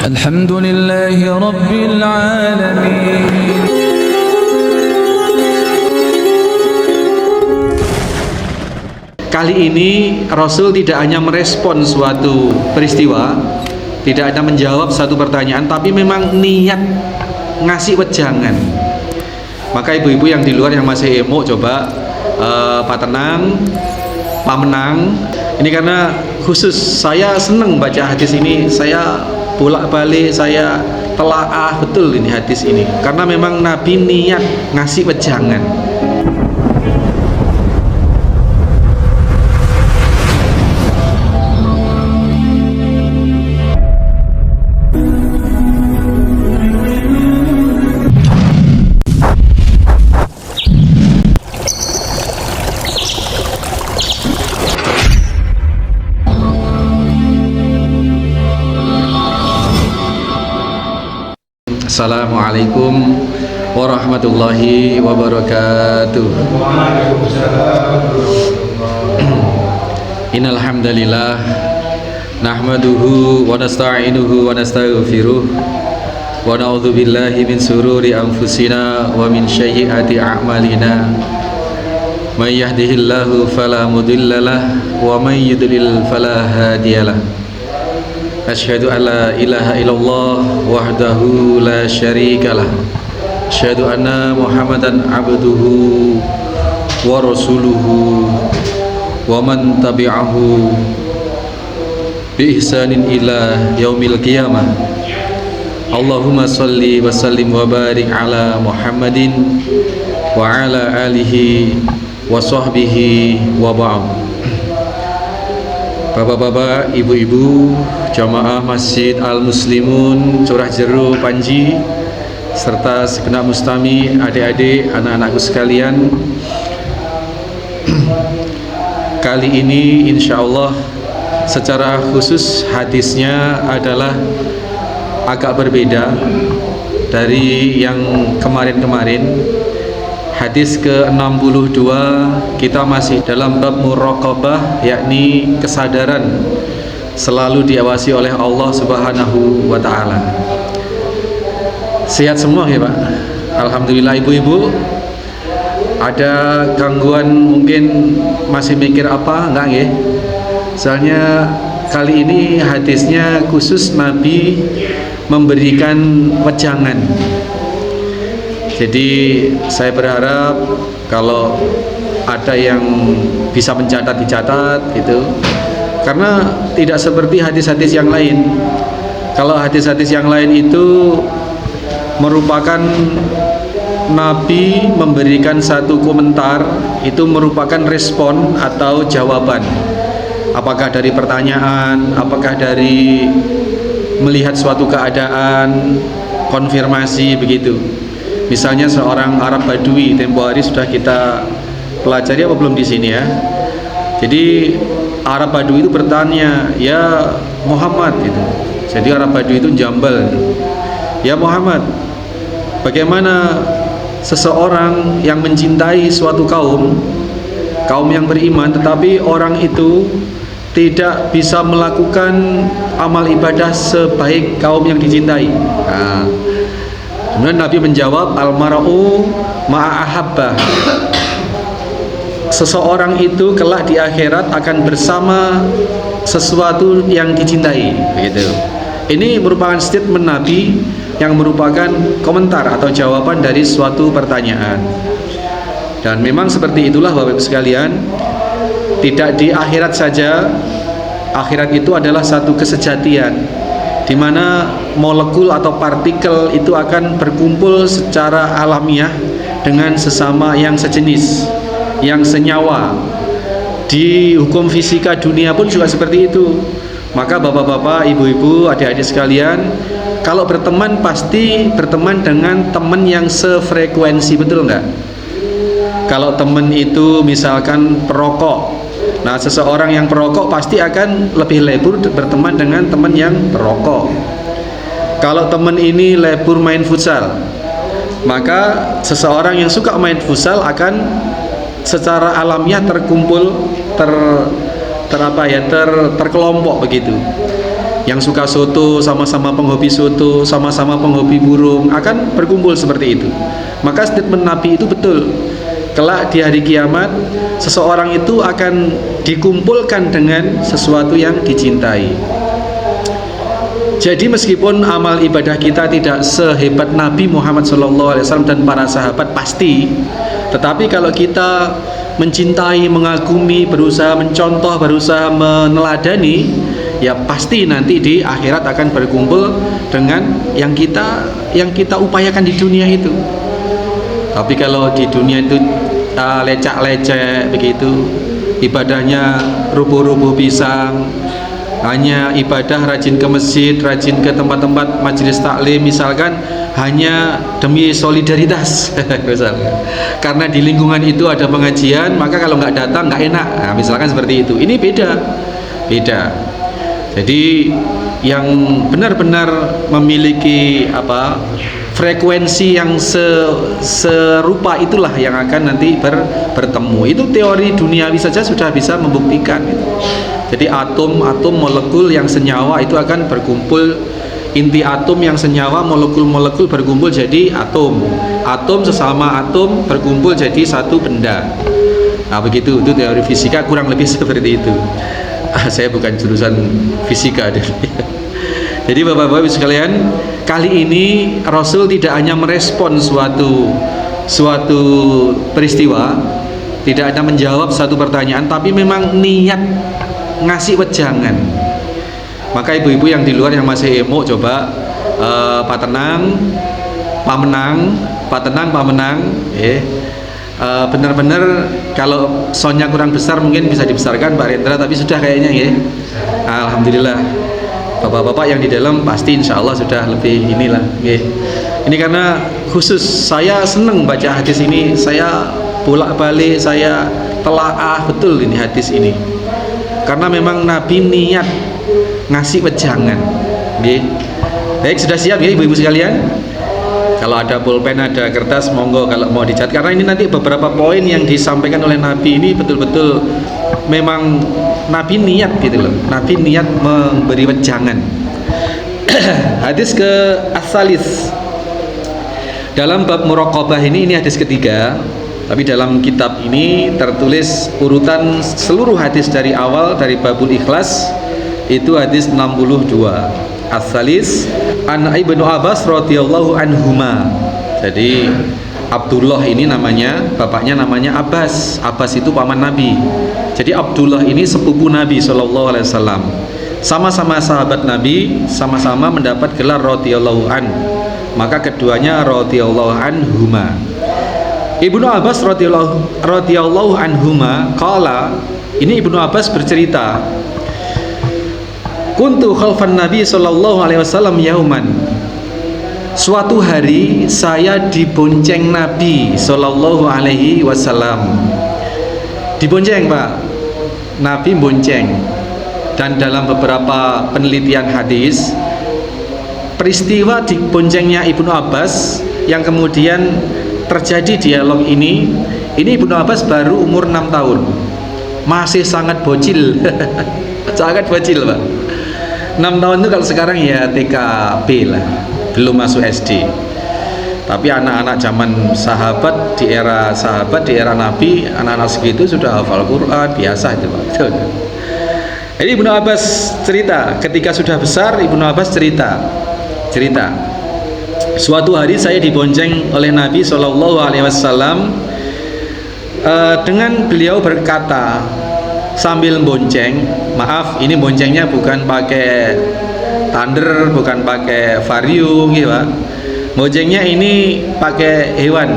Alhamdulillahi Rabbil Alamin. Kali ini Rasul tidak hanya merespon suatu peristiwa, tidak hanya menjawab satu pertanyaan, tapi memang niat ngasih wejangan. Maka ibu-ibu yang di luar yang masih emo, coba Pak Tenang, Pak Menang. Ini karena khusus saya seneng baca hadis ini, saya bolak-balik, saya telaah betul ini hadis ini, karena memang Nabi niat ngasih wejangan. Assalamualaikum warahmatullahi wabarakatuh. Innal hamdalillah nahmaduhu wa nasta'inuhu wa nastaghfiruh wa na'udzu billahi min sururi anfusina wa min sayyiati a'malina. May yahdihillahu fala mudhillalah wa may yudlil fala hadiyalah. Asyhadu an la ilaha illallah wahdahu la syarikalah. Asyhadu anna Muhammadan abduhu wa rasuluhu wa man tabi'ahu bi ihsanin ila yaumil qiyamah. Allahumma salli wa sallim wa barik ala Muhammadin wa ala alihi wa sahbihi wa ba'd. Bapak-bapak, ibu-ibu, jamaah Masjid Al-Muslimun Curah Jeru Panji, serta segenap mustami, adik-adik, anak-anakku sekalian. Kali ini insya Allah secara khusus hadisnya adalah agak berbeda dari yang kemarin-kemarin. Hadis ke-62, kita masih dalam bab muraqabah, yakni kesadaran selalu diawasi oleh Allah Subhanahu wa ta'ala. Sehat semua ya Pak? Alhamdulillah. Ibu-ibu, ada gangguan mungkin masih mikir apa? Enggak ya? Soalnya kali ini hadisnya khusus Nabi memberikan wejangan. Jadi saya berharap kalau ada yang bisa mencatat, dicatat gitu, karena tidak seperti hadis-hadis yang lain. Kalau hadis-hadis yang lain itu merupakan Nabi memberikan satu komentar, itu merupakan respon atau jawaban, apakah dari pertanyaan, apakah dari melihat suatu keadaan, konfirmasi begitu. Misalnya seorang Arab Badui, tempo hari sudah kita pelajari apa belum di sini ya. Jadi Arab Badui itu bertanya, ya Muhammad itu. Jadi Arab Badui itu jambal. Ya Muhammad, bagaimana seseorang yang mencintai suatu kaum yang beriman, tetapi orang itu tidak bisa melakukan amal ibadah sebaik kaum yang dicintai. Nah, kemudian Nabi menjawab, al-mar'u ma'ahabbah. Seseorang itu kelak di akhirat akan bersama sesuatu yang dicintai, begitu. Ini merupakan statement Nabi yang merupakan komentar atau jawaban dari suatu pertanyaan. Dan memang seperti itulah Bapak Ibu sekalian, tidak di akhirat saja. Akhirat itu adalah satu kesejatian, di mana molekul atau partikel itu akan berkumpul secara alamiah dengan sesama yang sejenis, yang senyawa. Di hukum fisika dunia pun juga seperti itu. Maka bapak-bapak, ibu-ibu, adik-adik sekalian, kalau berteman pasti berteman dengan teman yang sefrekuensi, betul nggak? Kalau teman itu misalkan perokok, nah seseorang yang perokok pasti akan lebih lebur berteman dengan teman yang perokok. Kalau teman ini lebur main futsal, maka seseorang yang suka main futsal akan secara alamiah terkumpul, terkelompok begitu. Yang suka soto sama-sama penghobi soto, sama-sama penghobi burung akan berkumpul seperti itu. Maka statement Nabi itu betul. Kelak di hari kiamat seseorang itu akan dikumpulkan dengan sesuatu yang dicintai. Jadi meskipun amal ibadah kita tidak sehebat Nabi Muhammad SAW dan para sahabat pasti, tetapi kalau kita mencintai, mengagumi, berusaha mencontoh, berusaha meneladani, ya pasti nanti di akhirat akan berkumpul dengan yang kita upayakan di dunia itu. Tapi kalau di dunia itu lecak-lecek begitu, ibadahnya rubuh-rubuh pisang, hanya ibadah rajin ke masjid, rajin ke tempat-tempat majelis taklim misalkan hanya demi solidaritas misalkan. Karena di lingkungan itu ada pengajian, maka kalau nggak datang nggak enak, nah, misalkan seperti itu. Ini beda. Jadi yang benar-benar memiliki frekuensi yang serupa itulah yang akan nanti bertemu. Itu teori duniawi saja sudah bisa membuktikan itu. Jadi atom molekul yang senyawa itu akan berkumpul, inti atom yang senyawa, molekul-molekul berkumpul jadi atom sesama atom berkumpul jadi satu benda. Nah begitu, itu teori fisika kurang lebih seperti itu. Saya bukan jurusan fisika deh. Jadi Bapak-Bapak sekalian, kali ini Rasul tidak hanya merespon suatu peristiwa, tidak hanya menjawab satu pertanyaan, tapi memang niat ngasih wejangan. Maka ibu-ibu yang di luar yang masih emo, coba patenang, pamenang, benar-benar kalau soundnya kurang besar mungkin bisa dibesarkan Pak Rendra, tapi sudah kayaknya ya. Alhamdulillah. Bapak-bapak yang di dalam pasti insya Allah sudah lebih inilah. Ini karena khusus saya seneng baca hadis ini, saya bolak-balik, saya telaah betul ini hadis ini. Karena memang Nabi niat ngasih wejangan. Baik, sudah siap ya ibu-ibu sekalian? Kalau ada pulpen, ada kertas, monggo kalau mau dicatat. Karena ini nanti beberapa poin yang disampaikan oleh Nabi ini betul-betul memang Nabi niat gitu loh. Nabi niat memberi wejangan. Hadis ke As-Salis. Dalam bab muraqabah ini hadis ketiga. Tapi dalam kitab ini tertulis urutan seluruh hadis dari awal, dari babul ikhlas itu hadis 62. As-Salis an Ibnu Abbas radhiyallahu anhuma. Jadi Abdullah ini namanya, bapaknya namanya Abbas. Abbas itu paman Nabi. Jadi Abdullah ini sepupu Nabi sallallahu alaihi wasallam. Sama-sama sahabat Nabi, sama-sama mendapat gelar radhiyallahu an. Maka keduanya radhiyallahu anhuma. Ibnu Abbas radhiyallahu anhuma qala, ini Ibnu Abbas bercerita, kuntu khalfan Nabi sallallahu alaihi wasallam yauman. Suatu hari saya dibonceng Nabi sallallahu alaihi wasallam. Dibonceng, Pak. Nabi bonceng. Dan dalam beberapa penelitian hadis, peristiwa diboncengnya Ibnu Abbas yang kemudian terjadi dialog ini Ibnu Abbas baru umur 6 tahun. Masih sangat bocil. Sangat bocil, Pak. 6 tahun itu kalau sekarang ya TKB lah, belum masuk SD. Tapi anak-anak zaman sahabat, di era Nabi, anak-anak segitu sudah hafal Quran, biasa itu, Pak. Jadi Ibnu Abbas cerita, ketika sudah besar Ibnu Abbas cerita suatu hari saya dibonceng oleh Nabi Shallallahu Alaihi Wasallam, dengan beliau berkata sambil bonceng, maaf ini boncengnya bukan pakai thunder, bukan pakai vario gitu, Pak. Boncengnya ini pakai hewan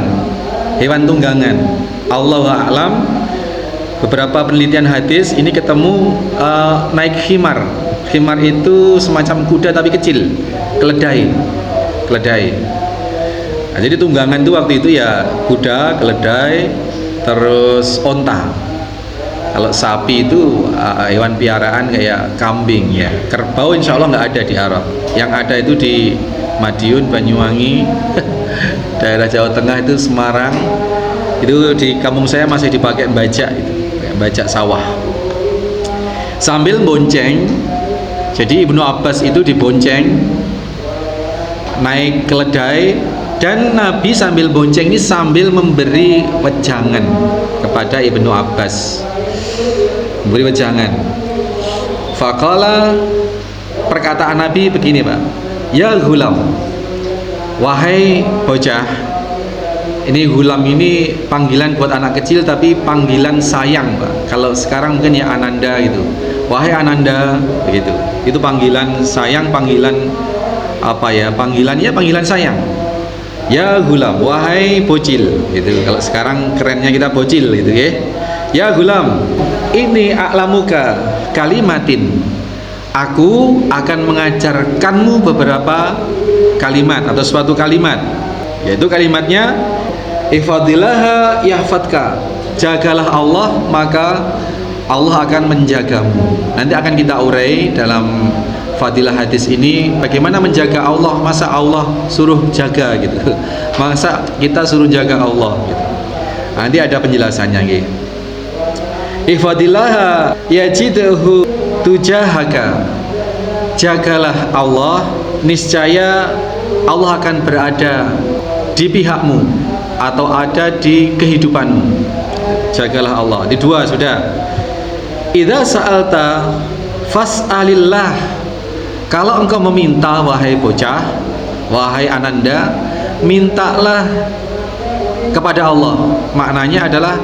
tunggangan. Allahu a'lam. Beberapa penelitian hadis ini ketemu naik khimar. Khimar itu semacam kuda tapi kecil, keledai. Nah, jadi tunggangan itu waktu itu ya kuda, keledai, terus onta. Kalau sapi itu hewan piaraan kayak kambing ya. Kerbau insya Allah nggak ada di Arab. Yang ada itu di Madiun, Banyuwangi, daerah Jawa Tengah itu Semarang. Itu di kampung saya masih dipakai bajak itu, bajak sawah. Sambil bonceng Jadi Ibnu Abbas itu dibonceng naik keledai, dan Nabi sambil bonceng ini sambil memberi wejangan kepada Ibnu Abbas, memberi wejangan. Faqala, perkataan Nabi begini Pak, ya gulam, wahai bocah. Ini gulam ini panggilan buat anak kecil tapi panggilan sayang Pak. Kalau sekarang mungkin ya Ananda gitu, wahai Ananda begitu. Itu panggilan sayang, panggilan apa ya, panggilan sayang. Ya gulam, wahai bocil gitu. Kalau sekarang kerennya kita bocil gitu ya. Ya gulam, ini a'lamuka kalimatin, aku akan mengajarkanmu beberapa kalimat atau suatu kalimat, yaitu kalimatnya ihfadillaha yahfadka, jagalah Allah maka Allah akan menjagamu. Nanti akan kita urai dalam fadilah hadis ini bagaimana menjaga Allah. Masa Allah suruh jaga gitu, masa kita suruh jaga Allah gitu. Nanti ada penjelasannya gitu. Ihfadillaha yajidhu tujahaka, jagalah Allah, niscaya Allah akan berada di pihakmu atau ada di kehidupanmu. Jagalah Allah. Di dua sudah. Idza sa'alta fas'alillah, kalau engkau meminta wahai bocah, wahai Ananda, mintalah kepada Allah. Maknanya adalah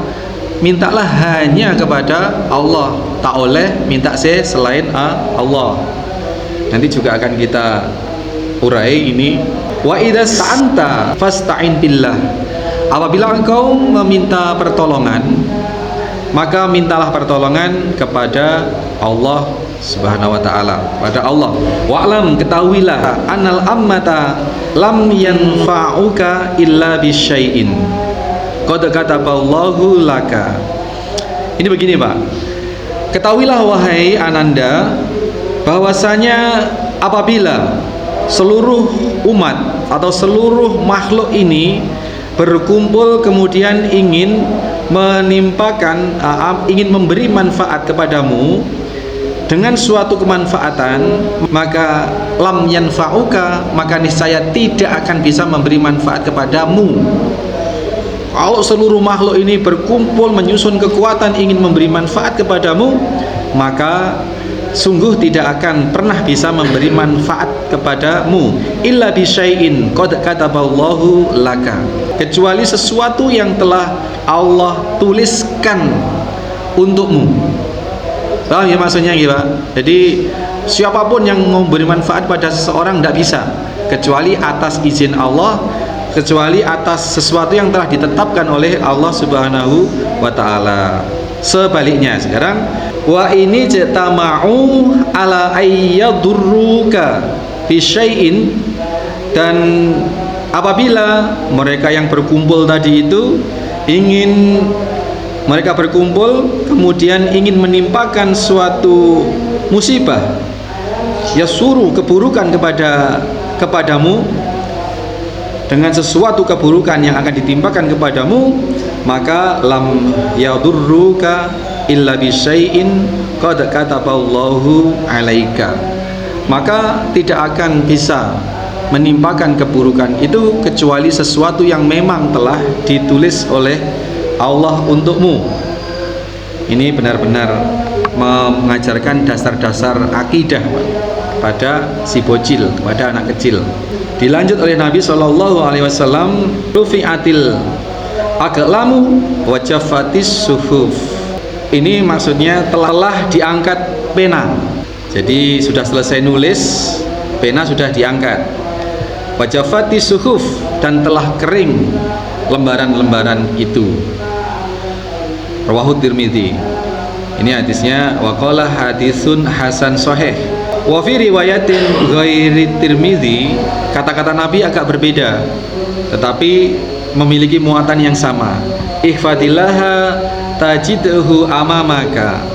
mintalah hanya kepada Allah, tak oleh minta selain Allah. Nanti juga akan kita urai ini. Wa idza sta'anta fasta'in billah, apabila engkau meminta pertolongan maka mintalah pertolongan kepada Allah Subhanahu wa ta'ala, pada Allah. Wa'lam, ketahuilah, annal ammata lam yanfa'uka illa bisyai'in qad kataballahu laka. Ini begini Pak, ketahuilah wahai Ananda bahwasanya apabila seluruh umat atau seluruh makhluk ini berkumpul kemudian ingin menimpakan, ingin memberi manfaat kepadamu dengan suatu kemanfaatan, maka lam yanfa'uka, maka niscaya tidak akan bisa memberi manfaat kepadamu. Kalau seluruh makhluk ini berkumpul menyusun kekuatan ingin memberi manfaat kepadamu, maka sungguh tidak akan pernah bisa memberi manfaat kepadamu illa bisyai'in qad kataballahu laka, kecuali sesuatu yang telah Allah tuliskan untukmu. Paham ya maksudnya gitu Pak? Jadi siapapun yang memberi manfaat pada seseorang tidak bisa kecuali atas izin Allah, kecuali atas sesuatu yang telah ditetapkan oleh Allah Subhanahu wa ta'ala. Sebaliknya sekarang, wa ini jatama'u ala ayyadurruka bisyai'in, dan apabila mereka yang berkumpul tadi itu mereka berkumpul kemudian ingin menimpakan suatu musibah, ya suruh keburukan kepadamu dengan sesuatu keburukan yang akan ditimpakan kepadamu, maka lam yadurruka illa bisyai'in qad kataballahu alaika, maka tidak akan bisa menimpakan keburukan itu kecuali sesuatu yang memang telah ditulis oleh Allah untukmu. Ini benar-benar mengajarkan dasar-dasar akidah pada si bocil, pada anak kecil. Dilanjut oleh Nabi SAW, rufi'atil aqlamu wa jaffatis suhuf. Ini maksudnya telah diangkat pena. Jadi sudah selesai nulis, pena sudah diangkat. Wa jaffatis suhuf, dan telah kering lembaran-lembaran itu. Rawahu Tirmidzi. Ini hadisnya wa qala hadisun hasan sahih. Wa fi riwayatin ghairi Tirmidzi, kata-kata Nabi agak berbeda tetapi memiliki muatan yang sama. Ihfadillaha tajidhu amamaka,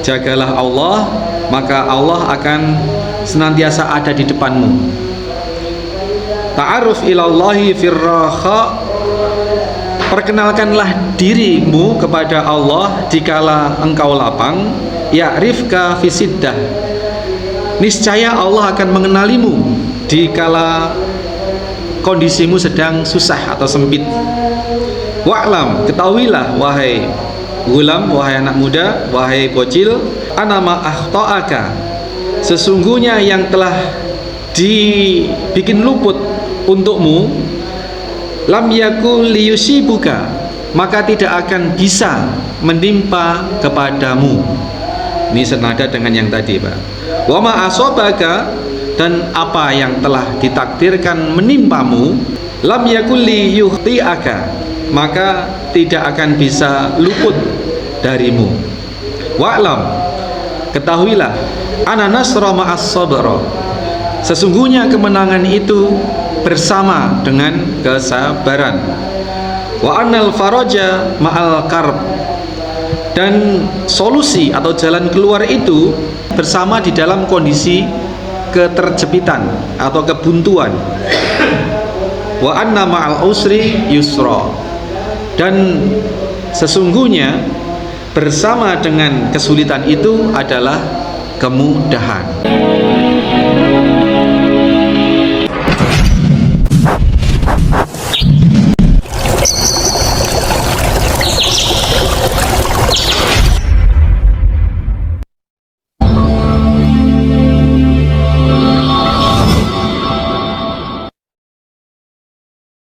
jagalah Allah maka Allah akan senantiasa ada di depanmu. Ta'aruf ilallahi firraha, perkenalkanlah dirimu kepada Allah dikala engkau lapang. Ya'rifka fisiddah, niscaya Allah akan mengenalimu di kala kondisimu sedang susah atau sempit. Wa'lam, ketahuilah wahai gulam, wahai anak muda, wahai bocil, anama akhta'aka, sesungguhnya yang telah dibikin luput untukmu, lam yakul liyusibuka, maka tidak akan bisa menimpa kepadamu. Ini senada dengan yang tadi, Pak. Wa ma asabaka, dan apa yang telah ditakdirkan menimpamu, lam yakul liyukhti'aka, maka tidak akan bisa luput darimu. Wa'lam, ketahuilah, ana nasra ma'as sabra, sesungguhnya kemenangan itu bersama dengan kesabaran. Wa annal faraja ma'al karb, dan solusi atau jalan keluar itu bersama di dalam kondisi keterjepitan atau kebuntuan. Wa anna ma'al usri yusra, dan sesungguhnya bersama dengan kesulitan itu adalah kemudahan.